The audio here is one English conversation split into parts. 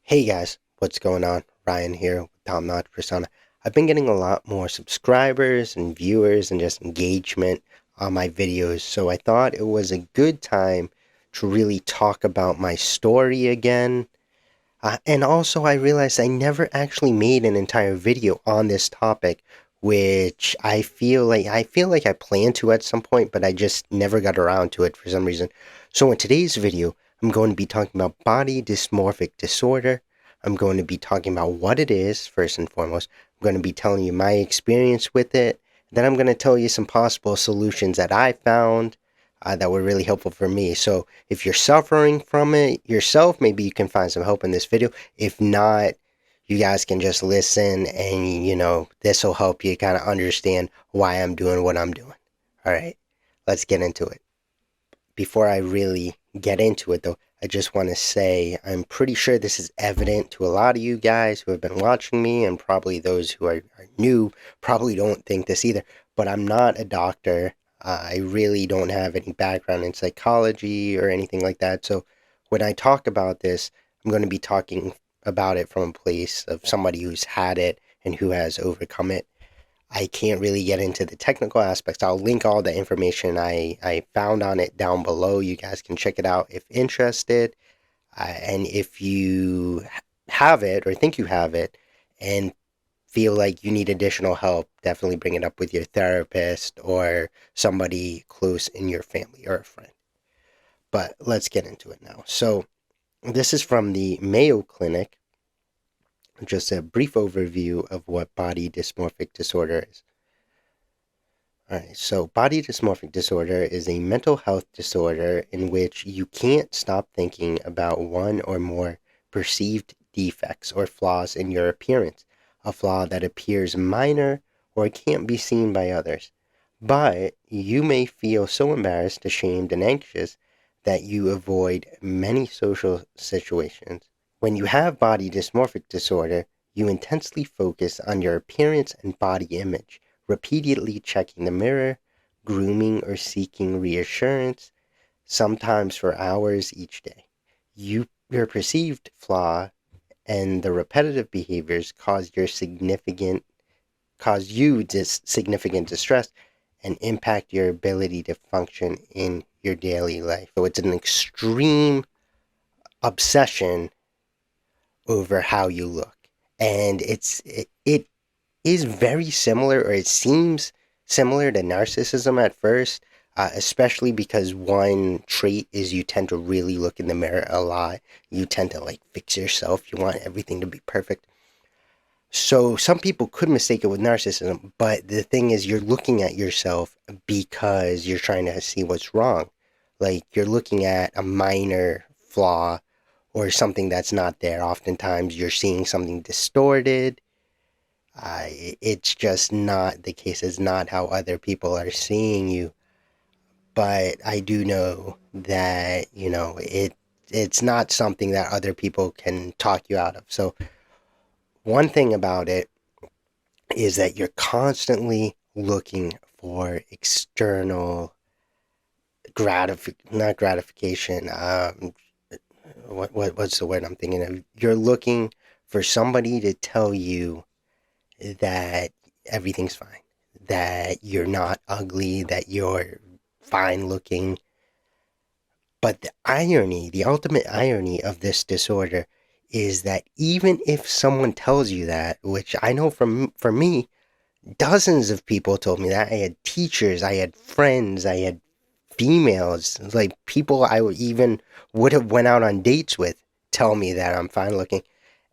Hey guys, what's going on? Ryan here with Tom Not Persona. I've been getting a lot more subscribers and viewers and just engagement on my videos, so I thought it was a good time to really talk about my story again. And also, I realized I never actually made an entire video on this topic, which I feel like I planned to at some point, but I just never got around to it for some reason. So in today's video, I'm going to be talking about body dysmorphic disorder. I'm going to be talking about what it is first and foremost. I'm going to be telling you my experience with it. Then I'm going to tell you some possible solutions that I found that were really helpful for me. So if you're suffering from it yourself, maybe you can find some help in this video. If not, you guys can just listen and, this will help you kind of understand why I'm doing what I'm doing. All right, let's get into it. Before I really get into it, though, I just want to say I'm pretty sure this is evident to a lot of you guys who have been watching me, and probably those who are new probably don't think this either. But I'm not a doctor. I really don't have any background in psychology or anything like that. So when I talk about this, I'm going to be talking about it from a place of somebody who's had it and who has overcome it. I can't really get into the technical aspects. I'll link all the information I found on it down below. You guys can check it out if interested. And if you have it or think you have it and feel like you need additional help, definitely bring it up with your therapist or somebody close in your family or a friend. But let's get into it now. So, this is from the Mayo Clinic. Just a brief overview of what body dysmorphic disorder is. Alright, so body dysmorphic disorder is a mental health disorder in which you can't stop thinking about one or more perceived defects or flaws in your appearance, a flaw that appears minor or can't be seen by others. But you may feel so embarrassed, ashamed, and anxious that you avoid many social situations. When you have body dysmorphic disorder, you intensely focus on your appearance and body image, repeatedly checking the mirror, grooming or seeking reassurance, sometimes for hours each day. Your perceived flaw and the repetitive behaviors cause you significant distress and impact your ability to function in your daily life. So it's an extreme obsession over how you look. And it is very similar, or it seems similar to narcissism at first, especially because one trait is you tend to really look in the mirror a lot. You tend to fix yourself. You want everything to be perfect. So some people could mistake it with narcissism, but the thing is you're looking at yourself because you're trying to see what's wrong. Like you're looking at a minor flaw or something that's not there. Oftentimes you're seeing something distorted. It's just not the case. It's not how other people are seeing you. But I do know that, it's not something that other people can talk you out of. So one thing about it is that you're constantly looking for external not gratification. What's the word I'm thinking of? You're looking for somebody to tell you that everything's fine, that you're not ugly, that you're fine looking. But the ultimate irony of this disorder is that even if someone tells you that, which I know for me, dozens of people told me that. I had teachers, I had friends, I had females, like people I would have went out on dates with tell me that I'm fine looking.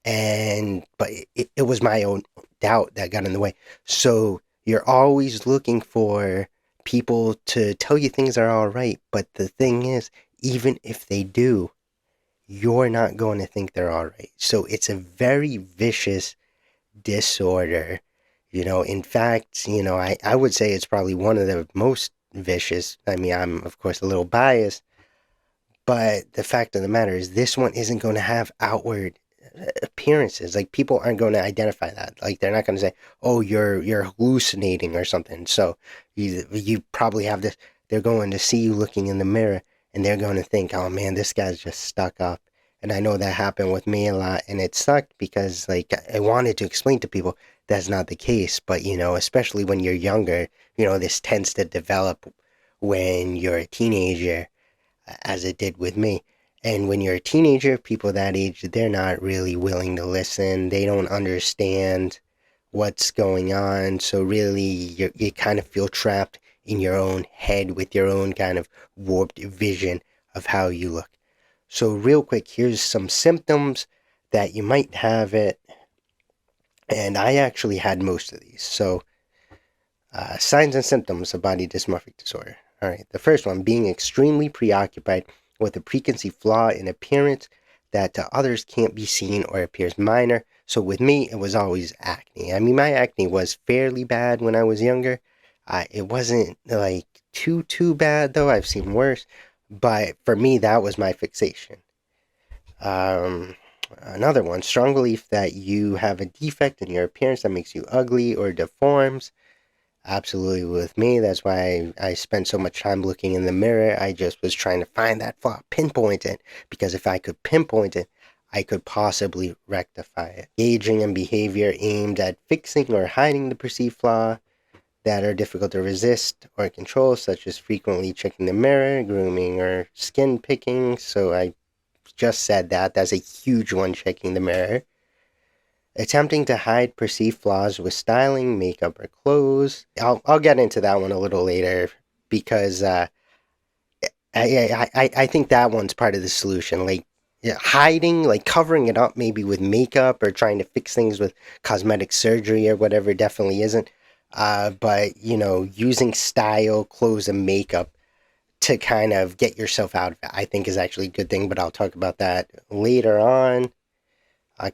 But it was my own doubt that got in the way. So you're always looking for people to tell you things are all right. But the thing is, even if they do, you're not going to think they're all right. So it's a very vicious disorder. In fact, I would say it's probably one of the most vicious. I mean, I'm, of course, a little biased, but the fact of the matter is this one isn't going to have outward appearances. Like, people aren't going to identify that. Like, they're not going to say, oh, you're hallucinating or something. So you probably have this. They're going to see you looking in the mirror, and they're going to think, oh, man, this guy's just stuck up. And I know that happened with me a lot, and it sucked because like I wanted to explain to people that's not the case. But especially when you're younger, this tends to develop when you're a teenager, as it did with me. And when you're a teenager, people that age, they're not really willing to listen. They don't understand what's going on. So really, you kind of feel trapped in your own head with your own kind of warped vision of how you look. So real quick, here's some symptoms that you might have it. And I actually had most of these. So signs and symptoms of body dysmorphic disorder. All right, the first one, being extremely preoccupied with a preconceived flaw in appearance that to others can't be seen or appears minor. So with me, it was always acne. I mean, my acne was fairly bad when I was younger. It wasn't like too bad though. I've seen worse, but for me, that was my fixation. Another one, strong belief that you have a defect in your appearance that makes you ugly or deforms. Absolutely with me. That's why I spent so much time looking in the mirror. I just was trying to find that flaw, pinpoint it, because if I could pinpoint it, I could possibly rectify it. Engaging in behavior aimed at fixing or hiding the perceived flaw that are difficult to resist or control, such as frequently checking the mirror, grooming, or skin picking. So I just said that. That's a huge one, checking the mirror. Attempting to hide perceived flaws with styling, makeup, or clothes. I'll get into that one a little later because I think that one's part of the solution. Like hiding, like covering it up maybe with makeup or trying to fix things with cosmetic surgery or whatever definitely isn't. But using style, clothes, and makeup to kind of get yourself out of it, I think is actually a good thing. But I'll talk about that later on.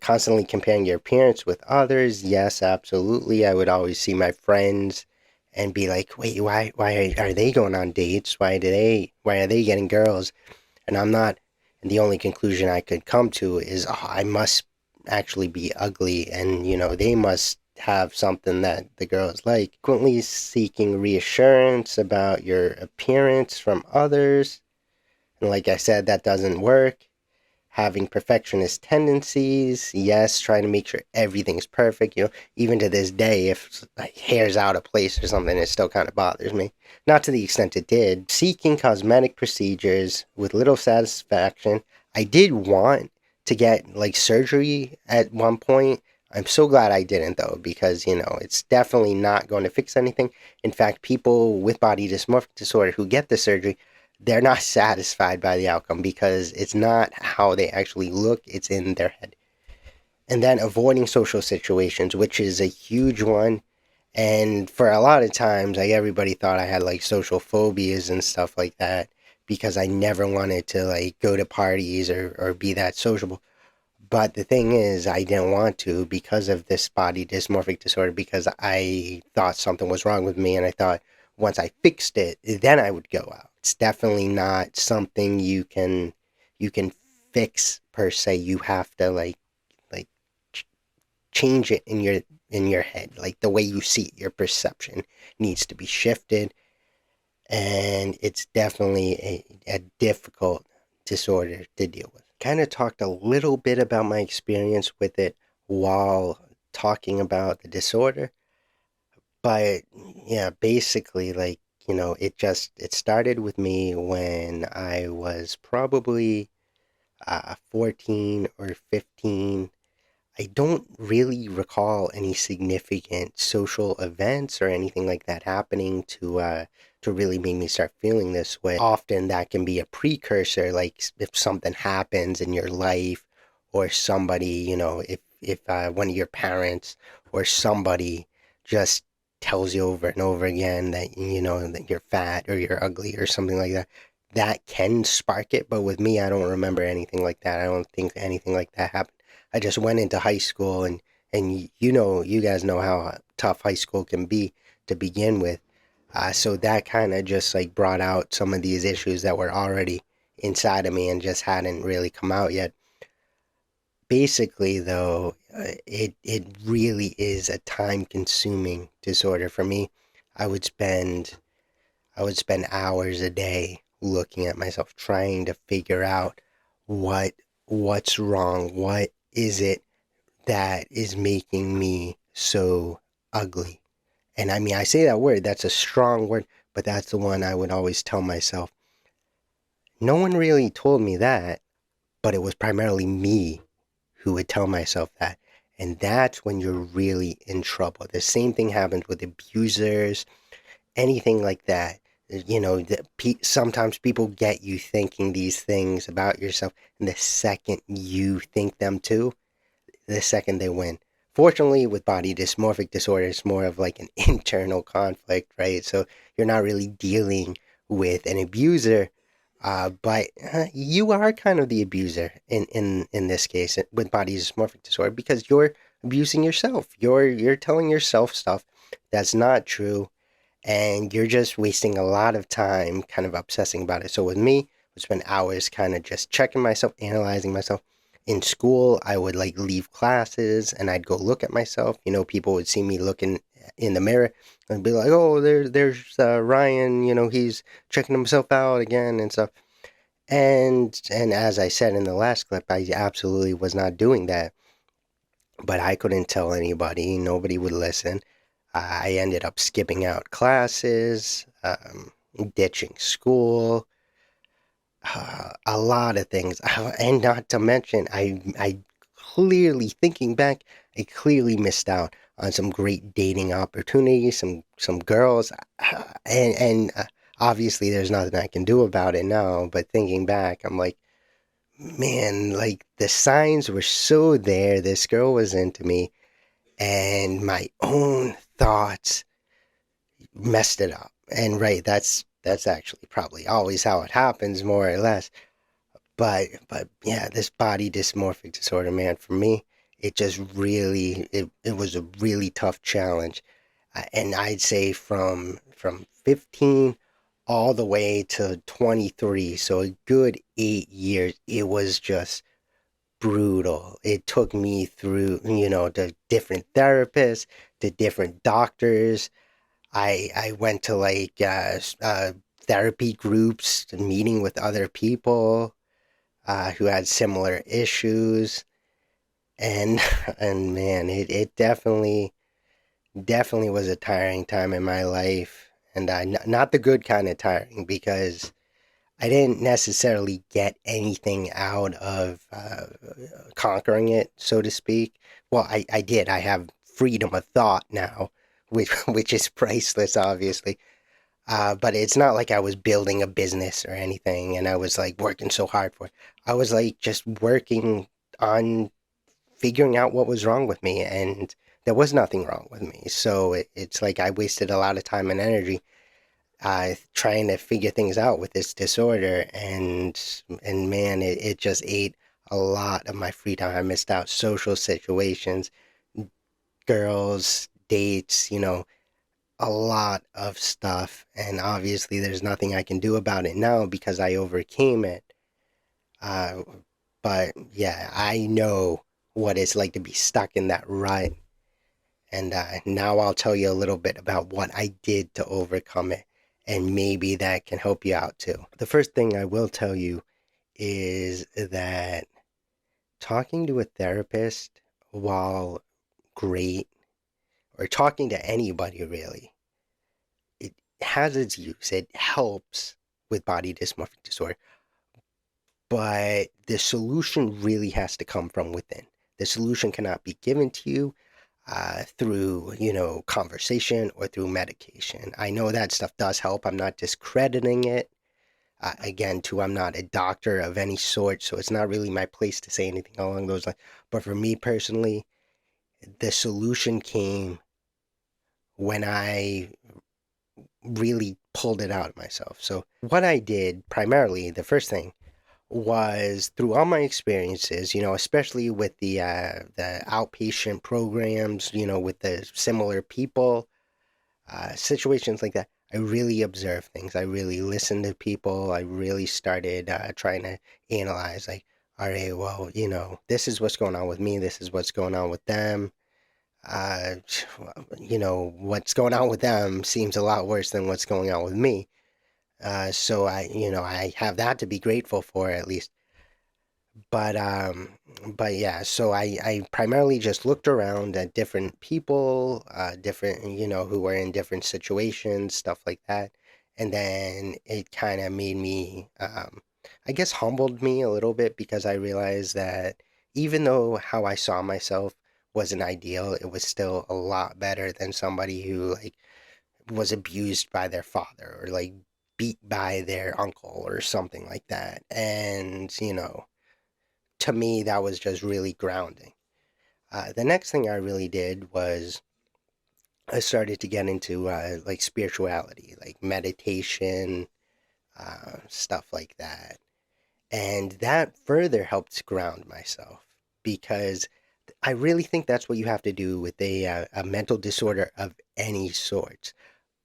Constantly comparing your appearance with others. Yes, absolutely. I would always see my friends and be like, wait, why are they going on dates? Why are they getting girls? And I'm not. And the only conclusion I could come to is, oh, I must actually be ugly. And, they must have something that the girls like. Frequently seeking reassurance about your appearance from others. And like I said, that doesn't work. Having perfectionist tendencies. Yes, trying to make sure everything's perfect. Even to this day, if hair's out of place or something, it still kind of bothers me. Not to the extent it did. Seeking cosmetic procedures with little satisfaction. I did want to get like surgery at one point. I'm so glad I didn't though, because it's definitely not going to fix anything. In fact, people with body dysmorphic disorder who get the surgery, they're not satisfied by the outcome because it's not how they actually look, it's in their head. And then avoiding social situations, which is a huge one. And for a lot of times, like everybody thought I had like social phobias and stuff like that because I never wanted to like go to parties or be that sociable. But the thing is, I didn't want to because of this body dysmorphic disorder, because I thought something was wrong with me, and I thought once I fixed it, then I would go out. It's definitely not something you can fix per se. You have to like change it in your head, like the way you see it, your perception needs to be shifted, and it's definitely a difficult disorder to deal with. Kind of talked a little bit about my experience with it while talking about the disorder, but yeah, basically, like, it started with me when I was probably 14 or 15. I don't really recall any significant social events or anything like that happening to really make me start feeling this way. Often that can be a precursor, like if something happens in your life, or somebody, if one of your parents or somebody just tells you over and over again that that you're fat or you're ugly or something like that. That can spark it, but with me, I don't remember anything like that. I don't think anything like that happened. I just went into high school, and you guys know how tough high school can be to begin with. So that kind of just like brought out some of these issues that were already inside of me and just hadn't really come out yet. Basically, though, it really is a time consuming disorder for me. I would spend I would spend hours a day looking at myself, trying to figure out what what's wrong? What is it that is making me so ugly? And I mean, I say that word, that's a strong word, but that's the one I would always tell myself. No one really told me that, but it was primarily me who would tell myself that. And that's when you're really in trouble. The same thing happens with abusers, anything like that. Sometimes people get you thinking these things about yourself, and the second you think them too, the second they win. Fortunately, with body dysmorphic disorder, it's more of like an internal conflict, right? So you're not really dealing with an abuser, but you are kind of the abuser in this case with body dysmorphic disorder because you're abusing yourself. You're telling yourself stuff that's not true, and you're just wasting a lot of time kind of obsessing about it. So with me, I would spend hours kind of just checking myself, analyzing myself. In school, I would like leave classes and I'd go look at myself. People would see me looking in the mirror and be like, "Oh, there's Ryan. He's checking himself out again and stuff." And as I said in the last clip, I absolutely was not doing that, but I couldn't tell anybody. Nobody would listen. I ended up skipping out classes, ditching school, a lot of things. And not to mention, I clearly, thinking back, I clearly missed out on some great dating opportunities, some girls, and obviously there's nothing I can do about it now. But thinking back, I'm like, man, like the signs were so there. This girl was into me, and my own thoughts messed it up. And right, that's actually probably always how it happens, more or less. But yeah, this body dysmorphic disorder, man, for me, it just really it was a really tough challenge. And I'd say from 15 all the way to 23, so a good 8 years, it was just brutal. It took me through, to different therapists, to different doctors. I went to like therapy groups, meeting with other people who had similar issues, and and man, it definitely was a tiring time in my life, and not the good kind of tiring because I didn't necessarily get anything out of conquering it, so to speak. Well, I did. I have freedom of thought now, which is priceless, obviously. But it's not like I was building a business or anything and I was like working so hard for it. I was like just working on figuring out what was wrong with me, and there was nothing wrong with me. So it's like I wasted a lot of time and energy trying to figure things out with this disorder, and man, it just ate a lot of my free time. I missed out social situations, girls, dates, a lot of stuff, and obviously there's nothing I can do about it now because I overcame it. Uh, but yeah, I know what it's like to be stuck in that rut, and now I'll tell you a little bit about what I did to overcome it, and maybe that can help you out too. The first thing I will tell you is that talking to a therapist, while great, or talking to anybody really, it has its use. It helps with body dysmorphic disorder, but the solution really has to come from within. The solution cannot be given to you through, conversation or through medication. I know that stuff does help. I'm not discrediting it. Again, too, I'm not a doctor of any sort, so it's not really my place to say anything along those lines. But for me personally, the solution came when I really pulled it out of myself. So what I did primarily, the first thing was through all my experiences, especially with the outpatient programs, with the similar people, situations like that. I really observed things. I really listened to people. I really started trying to analyze, like, all right, well, this is what's going on with me. This is what's going on with them. Uh, what's going on with them seems a lot worse than what's going on with me. So I have that to be grateful for at least. But yeah, so I primarily just looked around at different people, different, who were in different situations, stuff like that. And then it kind of made me, I guess, humbled me a little bit, because I realized that even though how I saw myself wasn't ideal, it was still a lot better than somebody who, like, was abused by their father, or like beat by their uncle or something like that. And, to me, that was just really grounding. The next thing I really did was I started to get into like spirituality, like meditation, stuff like that. And that further helped ground myself, because I really think that's what you have to do with a mental disorder of any sort,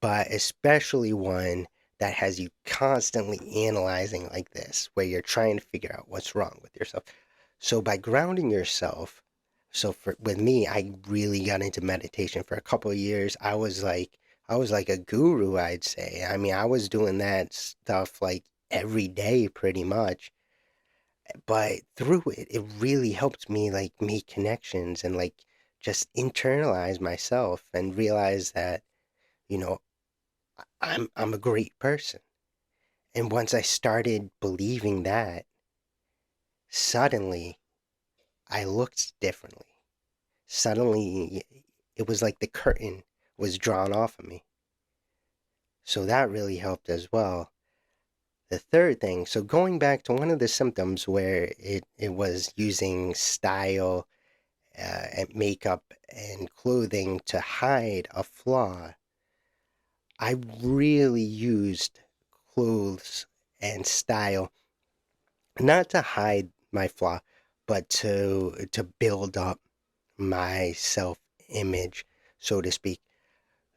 but especially one that has you constantly analyzing like this, where you're trying to figure out what's wrong with yourself. So by grounding yourself, so for with me, I really got into meditation for a couple of years. I was like a guru, I'd say. I mean, I was doing that stuff like every day pretty much. But through it, it really helped me like make connections and like just internalize myself and realize that, you know, I'm a great person. And once I started believing that, suddenly I looked differently. Suddenly it was like the curtain was drawn off of me. So that really helped as well. The third thing, so going back to one of the symptoms where it was using style, and makeup and clothing to hide a flaw, I really used clothes and style not to hide my flaw, but to build up my self image, so to speak.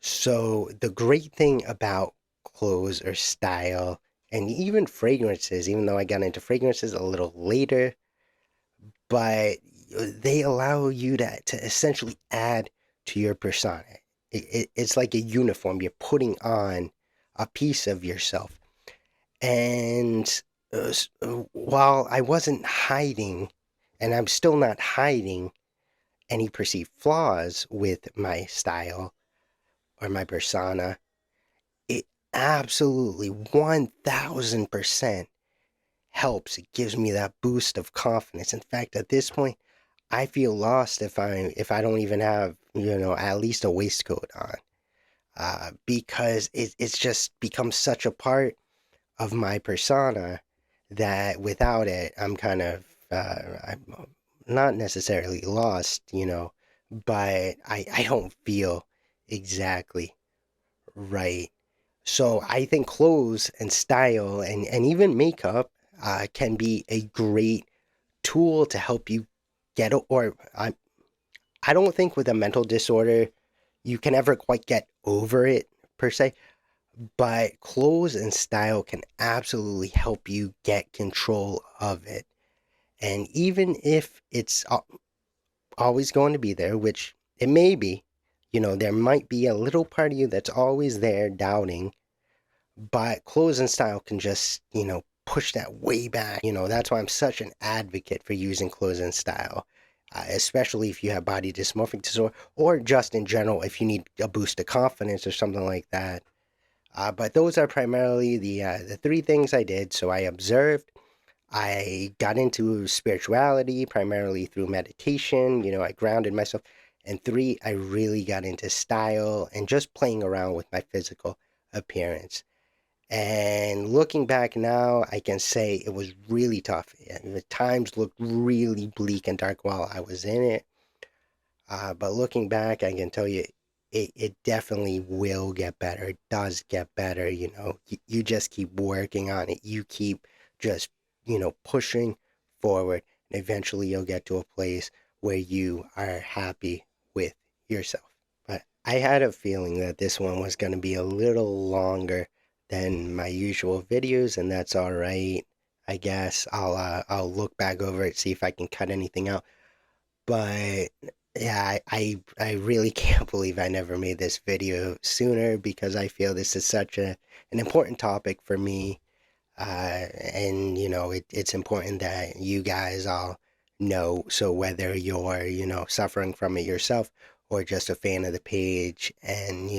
So the great thing about clothes or style, and even fragrances, even though I got into fragrances a little later, but they allow you to essentially add to your persona. It's like a uniform. You're putting on a piece of yourself. And while I wasn't hiding, and I'm still not hiding any perceived flaws with my style or my persona, it absolutely 1000% helps. It gives me that boost of confidence. In fact, at this point, I feel lost if I don't even have, at least a waistcoat on, because it's just become such a part of my persona that without it, I'm not necessarily lost, but I don't feel exactly right. So I think clothes and style and even makeup can be a great tool to help you or I don't think with a mental disorder you can ever quite get over it per se, but clothes and style can absolutely help you get control of it. And even if it's always going to be there, which it may be, there might be a little part of you that's always there doubting, but clothes and style can just, push that way back. That's why I'm such an advocate for using clothes and style, especially if you have body dysmorphic disorder, or just in general if you need a boost of confidence or something like that. But those are primarily the three things I did. So I observed, I got into spirituality primarily through meditation. I grounded myself. And three, I really got into style and just playing around with my physical appearance. And looking back now, I can say it was really tough. The times looked really bleak and dark while I was in it. But looking back, I can tell you it definitely will get better. It does get better. You just keep working on it. You keep just, pushing forward. And eventually you'll get to a place where you are happy with yourself. But I had a feeling that this one was going to be a little longer than my usual videos, and that's all right. I guess I'll look back over it, see if I can cut anything out. But yeah, I really can't believe I never made this video sooner, because I feel this is such an important topic for me. And it's important that you guys all know. So whether you're suffering from it yourself or just a fan of the page, and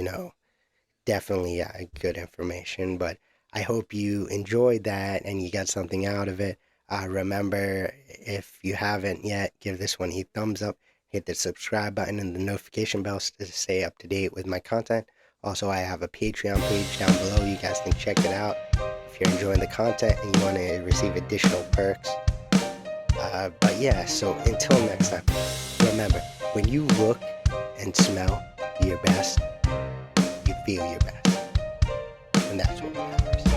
definitely good information. But I hope you enjoyed that and you got something out of it. Remember, if you haven't yet, give this one a thumbs up, hit the subscribe button and the notification bell to stay up to date with my content. Also, I have a Patreon page down below. You guys can check it out if you're enjoying the content and you want to receive additional perks. But yeah, so until next time, remember, when you look and smell your best, you feel your best. And that's what matters.